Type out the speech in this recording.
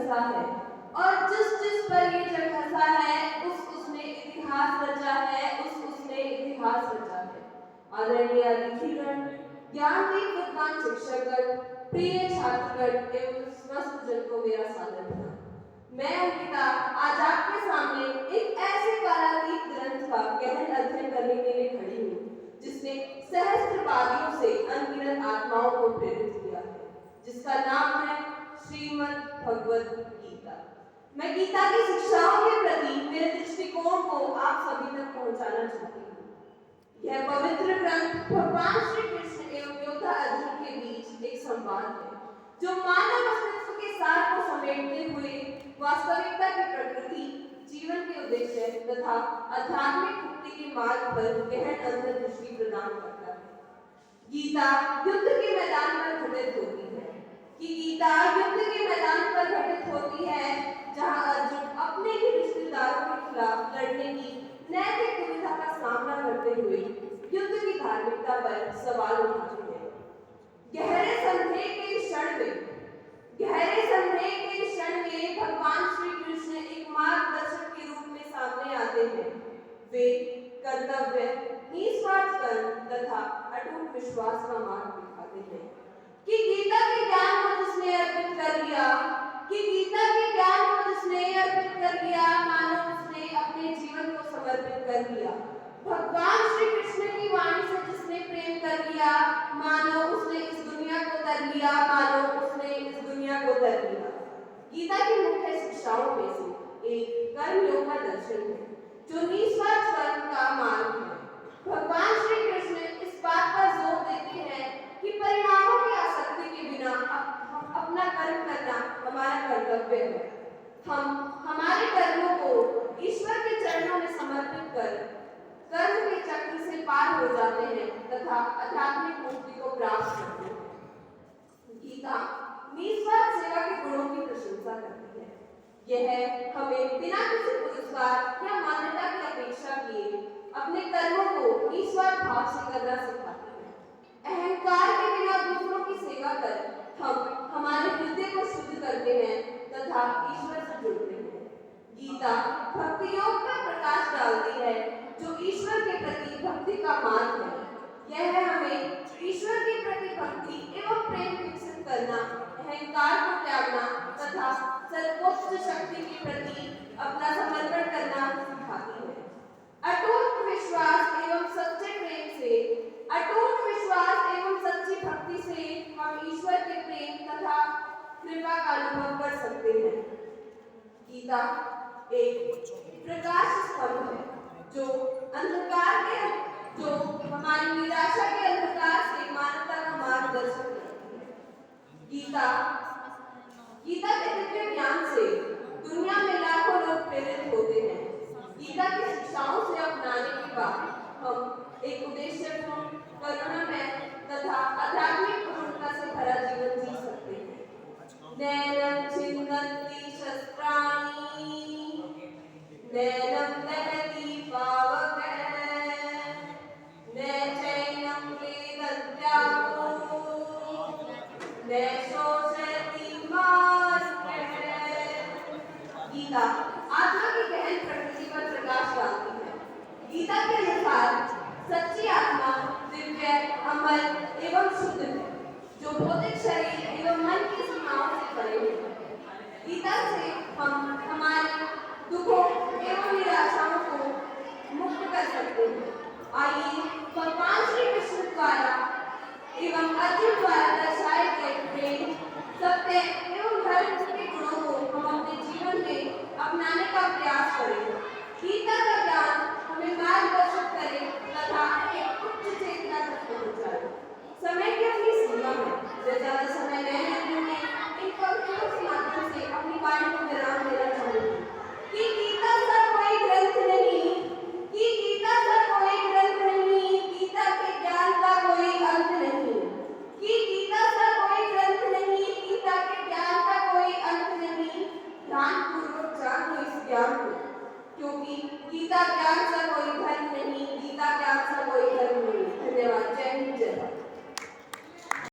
हंसा है और जिस जिस पर ये जग हंसा है उसने इतिहास रचा है, उसने इतिहास रचा है। आदरणीय अतिथिगण, ज्ञानदीप विद्वान शिक्षकगण, प्रिय छात्रगण एवं स्वस्थ जन को मेरा सादर प्रणाम। मैं अंकिता आज आपके सामने एक ऐसे कालातीत ग्रंथ का गहन अध्ययन करने के लिए खड़ी हूँ जिसने सहस्त्रवादियों से अनगिनत आत्माओं को प्रेरित किया है, जिसका नाम है श्रीमद् भगवद गीता। मैं गीता की शिक्षाओं के प्रति मेरे दृष्टिकोण को आप सभी तक पहुंचाना चाहती हूँ। यह पवित्र ग्रंथ भगवान श्री कृष्ण एवं योद्धा अर्जुन के बीच एक संवाद है जो मानव अस्तित्व के सार को समेटते हुए वास्तविकता की प्रकृति, जीवन के उद्देश्य तथा आध्यात्मिक मुक्ति के मार्ग पर गहन अंतर्दृष्टि प्रदान करता है। गीता युद्ध के मैदान पर घटित होती है जहां अर्जुन अपने ही रिश्तेदारों के खिलाफ लड़ने की नैतिक दुविधा का सामना करते हुए युद्ध की धार्मिकता पर सवाल उठाते हैं। गहरे संदेह के क्षण में भगवान श्री कृष्ण एक मार्गदर्शक के रूप में सामने आते हैं। वे कर्तव्य, निस्वार्थ कर्म तथा अटूट विश्वास का मार्ग दिखाते हैं कि गीता के ज्ञान को जिसने अर्पित कर लिया मानो उसने अपने जीवन को समर्पित कर लिया। भगवान श्री कृष्ण की वाणी से जिसने प्रेम कर लिया मानो उसने इस दुनिया को तर लिया। गीता की मुख्य शिक्षाओं में से एक कर्मयोग का दर्शन है जो निस्वार्थ कर्म का मार्ग है। भगवान श्री कृष्ण इस बात पर जोर देते हैं कि परिणामों की आसक्ति के बिना अपना कर्म करना हमारा कर्तव्य है। हम हमारे कर्मों को ईश्वर के चरणों में समर्पित कर कर्म के चक्र से पार हो जाते हैं तथा आध्यात्मिक मुक्ति को प्राप्त करते हैं। गीता निस्वार्थ सेवा के गुणों की प्रशंसा करती है। यह हमें बिना किसी पुरस्कार या मान्यता की अपेक्षा किए अपने कर्मों को निस्वार्थ भाव से करना सिखाती है। अहंकार के बिना दूसरों की सेवा कर हम हमारे हृदय को शुद्ध करते हैं तथा ईश्वर से जुड़ते हैं। गीता भक्ति योग पर प्रकाश डालती है जो ईश्वर के प्रति भक्ति का मार्ग है। यह हमें ईश्वर के प्रति भक्ति एवं प्रेम विकसित करना, अहंकार को त्यागना तथा सर्वोच्च शक्ति के प्रति अपना समर्पण करना सिखाती है। अटूट विश्वास एवं सच्ची भक्ति से हम ईश्वर के प्रेम तथा कृपा का अनुभव कर सकते हैं। गीता एक प्रकाश स्तंभ है जो हमारी निराशा के अंधकार से मानवता का मार्गदर्शन करती है। गीता के दिव्य ज्ञान से दुनिया में लाखों लोग प्रेरित होते हैं। गीता की शिक्षाओं से अपनाने के बाद हम एक उद्देश्यपूर्ण, करुणामय तथा आध्यात्मिक पूर्णता से भरा जीवन जी सकते हैं। नैनं छिन्दन्ति शस्त्राणि नैनं दहति पावकः न चैनं वेदत्यागो न शोषयति मार्गः। गीता आत्मा की गहन प्रकृति पर प्रकाश डालती है। गीता के अनुसार सच्ची आत्मा दिव्य, अमर एवं शुद्ध है जो भौतिक शरीर एवं मन की सीमाओं से परे है। गीता से हम हमारे दुखों एवं निराशाओं को मुक्त कर सकते हैं। आइए भगवान श्री कृष्ण द्वारा एवं अर्जुन द्वारा दर्शाए गए प्रेम, सत्य एवं धर्म के गुणों को हम अपने जीवन में अपनाने का प्रयास करें। गीता का ज्ञान हमें मार्गदर्शित करे तथा एक उच्च चेतना तक पहुंचाए। समय की अपनी सीमा है, ज्यादा समय नहीं लेने इन पंक्तियों के माध्यम से अपनी वाणी को